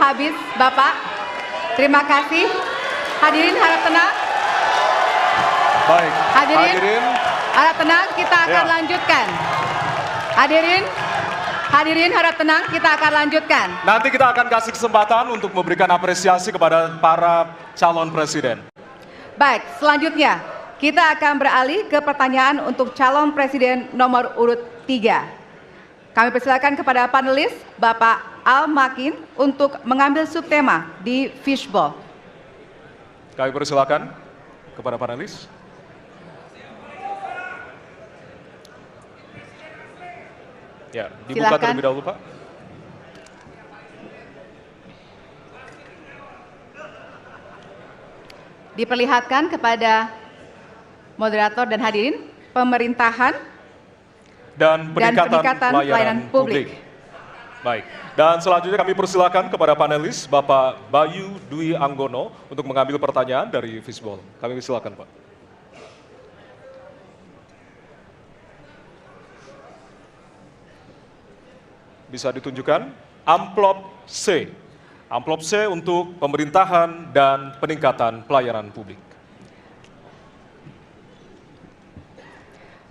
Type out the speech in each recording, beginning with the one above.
habis, Bapak. Terima kasih. Hadirin harap tenang. Baik. Hadirin harap tenang, kita akan lanjutkan. Hadirin harap tenang, kita akan lanjutkan. Nanti kita akan kasih kesempatan untuk memberikan apresiasi kepada para calon presiden. Baik, selanjutnya kita akan beralih ke pertanyaan untuk calon presiden nomor urut 3. Kami persilakan kepada panelis Bapak Al Makin untuk mengambil subtema di fishbowl. Kami persilakan kepada panelis. Ya, dibuka terlebih dahulu, Pak. Diperlihatkan kepada moderator dan hadirin pemerintahan dan peningkatan pelayanan publik. Baik, dan selanjutnya kami persilakan kepada panelis Bapak Bayu Dwi Anggono untuk mengambil pertanyaan dari fishbowl. Kami persilakan, Pak. Bisa ditunjukkan amplop C. Amplop C untuk pemerintahan dan peningkatan pelayanan publik.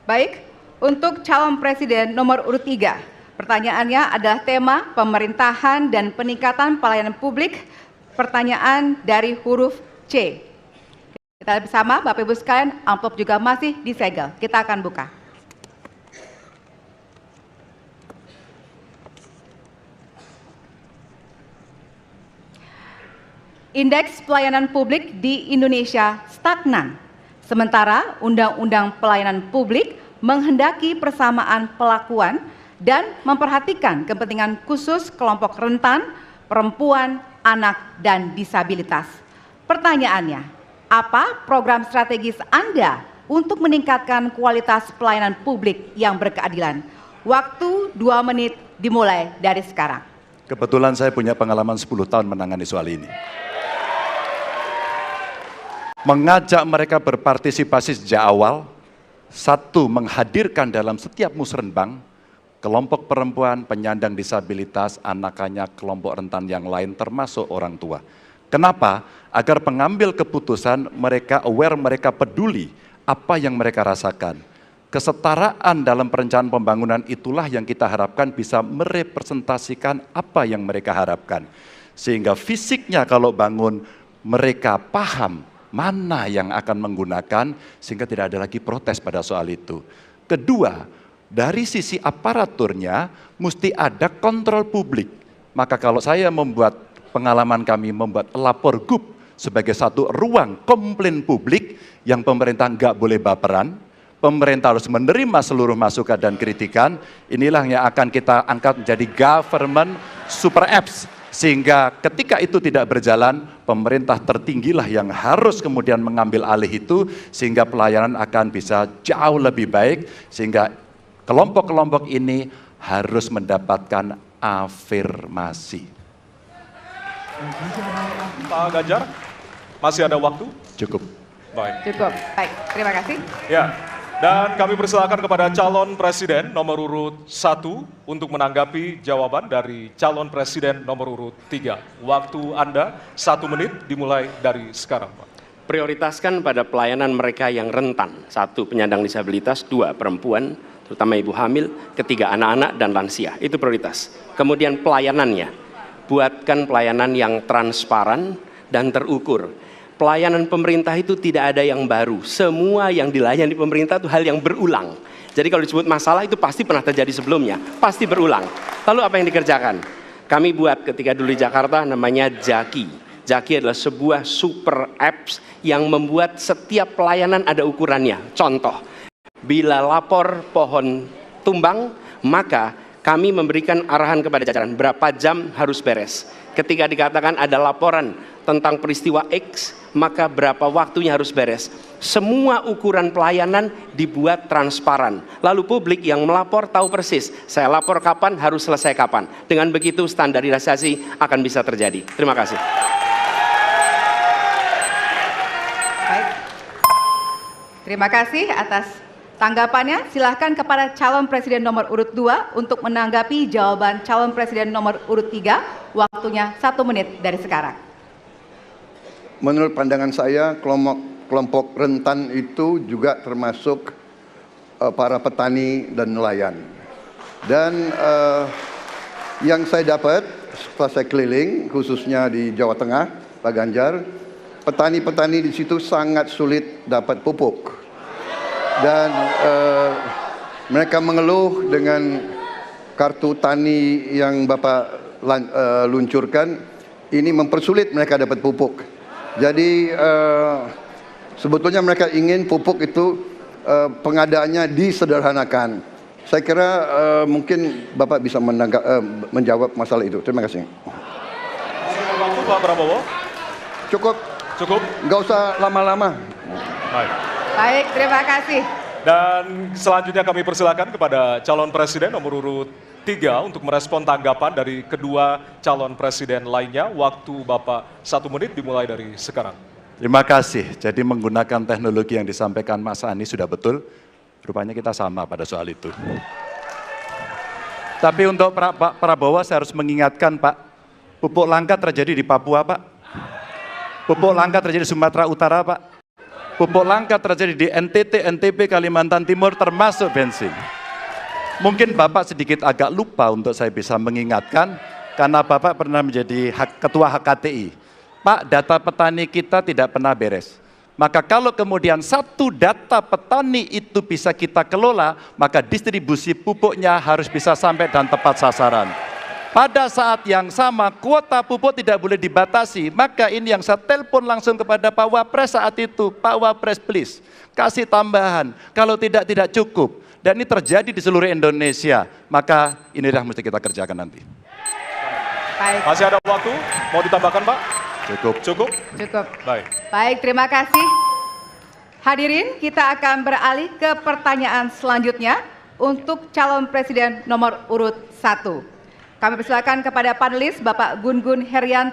Baik, untuk calon presiden nomor urut 3, pertanyaannya adalah tema pemerintahan dan peningkatan pelayanan publik, pertanyaan dari huruf C. Kita lihat bersama, Bapak Ibu sekalian, amplop juga masih disegel. Kita akan buka. Indeks pelayanan publik di Indonesia stagnan. Sementara Undang-Undang Pelayanan Publik menghendaki persamaan pelakuan dan memperhatikan kepentingan khusus kelompok rentan, perempuan, anak, dan disabilitas. Pertanyaannya, apa program strategis Anda untuk meningkatkan kualitas pelayanan publik yang berkeadilan? Waktu 2 menit dimulai dari sekarang. Kebetulan saya punya pengalaman 10 tahun menangani soal ini. Mengajak mereka berpartisipasi sejak awal, satu, menghadirkan dalam setiap musrenbang kelompok perempuan, penyandang disabilitas, anak-anak, kelompok rentan yang lain termasuk orang tua. Kenapa? Agar pengambil keputusan mereka aware, mereka peduli apa yang mereka rasakan. Kesetaraan dalam perencanaan pembangunan itulah yang kita harapkan bisa merepresentasikan apa yang mereka harapkan. Sehingga fisiknya kalau bangun mereka paham mana yang akan menggunakan sehingga tidak ada lagi protes pada soal itu. Kedua, dari sisi aparaturnya mesti ada kontrol publik. Maka kalau saya membuat pengalaman kami membuat lapor GUP sebagai satu ruang komplain publik yang pemerintah nggak boleh baperan, pemerintah harus menerima seluruh masukan dan kritikan, inilah yang akan kita angkat menjadi government super apps. Sehingga ketika itu tidak berjalan, pemerintah tertinggilah yang harus kemudian mengambil alih itu, sehingga pelayanan akan bisa jauh lebih baik, sehingga kelompok-kelompok ini harus mendapatkan afirmasi. Pak Ganjar, masih ada waktu? Cukup. Baik. Cukup, baik, terima kasih. Ya. Dan kami persilakan kepada calon presiden nomor urut 1 untuk menanggapi jawaban dari calon presiden nomor urut 3. Waktu Anda 1 menit dimulai dari sekarang, Pak. Prioritaskan pada pelayanan mereka yang rentan. 1, penyandang disabilitas. 2, perempuan, terutama ibu hamil. 3, anak-anak dan lansia. Itu prioritas. Kemudian pelayanannya. Buatkan pelayanan yang transparan dan terukur. Pelayanan pemerintah itu tidak ada yang baru. Semua yang dilayani pemerintah itu hal yang berulang. Jadi kalau disebut masalah itu pasti pernah terjadi sebelumnya. Pasti berulang. Lalu apa yang dikerjakan? Kami buat ketika dulu di Jakarta namanya Jaki. Jaki adalah sebuah super apps yang membuat setiap pelayanan ada ukurannya. Contoh, bila lapor pohon tumbang, maka kami memberikan arahan kepada jajaran berapa jam harus beres. Ketika dikatakan ada laporan tentang peristiwa X, maka berapa waktunya harus beres. Semua ukuran pelayanan dibuat transparan. Lalu publik yang melapor tahu persis, saya lapor kapan, harus selesai kapan. Dengan begitu standarisasi akan bisa terjadi. Terima kasih. Baik. Terima kasih atas Tanggapannya silahkan kepada calon presiden nomor urut 2 untuk menanggapi jawaban calon presiden nomor urut 3. Waktunya 1 menit dari sekarang. Menurut pandangan saya, kelompok rentan itu juga termasuk para petani dan nelayan. Dan yang saya dapat setelah saya keliling, khususnya di Jawa Tengah, Pak Ganjar, petani-petani di situ sangat sulit dapat pupuk. Dan mereka mengeluh dengan kartu tani yang Bapak luncurkan, ini mempersulit mereka dapat pupuk. Jadi sebetulnya mereka ingin pupuk itu pengadaannya disederhanakan. Saya kira mungkin Bapak bisa menjawab masalah itu. Terima kasih. Waktu Pak Prabowo. Cukup. Cukup. Nggak usah lama-lama. Baik. Baik, terima kasih. Dan selanjutnya kami persilakan kepada calon presiden nomor urut 3 untuk merespon tanggapan dari kedua calon presiden lainnya. Waktu Bapak 1 menit dimulai dari sekarang. Terima kasih. Jadi menggunakan teknologi yang disampaikan Mas Anies sudah betul. Rupanya kita sama pada soal itu. Tapi untuk Pak Prabowo saya harus mengingatkan Pak, pupuk langka terjadi di Papua Pak. Pupuk langka terjadi di Sumatera Utara Pak. Pupuk langka terjadi di NTT, NTB, Kalimantan Timur termasuk bensin. Mungkin Bapak sedikit agak lupa untuk saya bisa mengingatkan karena Bapak pernah menjadi ketua HKTI. Pak, data petani kita tidak pernah beres. Maka kalau kemudian satu data petani itu bisa kita kelola, maka distribusi pupuknya harus bisa sampai dan tepat sasaran. Pada saat yang sama, kuota pupuk tidak boleh dibatasi. Maka ini yang saya telepon langsung kepada Pak Wapres saat itu. Pak Wapres please, kasih tambahan. Kalau tidak cukup. Dan ini terjadi di seluruh Indonesia. Maka inilah mesti kita kerjakan nanti. Baik. Masih ada waktu? Mau ditambahkan Pak? Cukup. Cukup? Cukup. Baik. Baik, terima kasih. Hadirin, kita akan beralih ke pertanyaan selanjutnya untuk calon presiden nomor urut 1. Kami persilakan kepada panelis Bapak Gun Gun Herianto.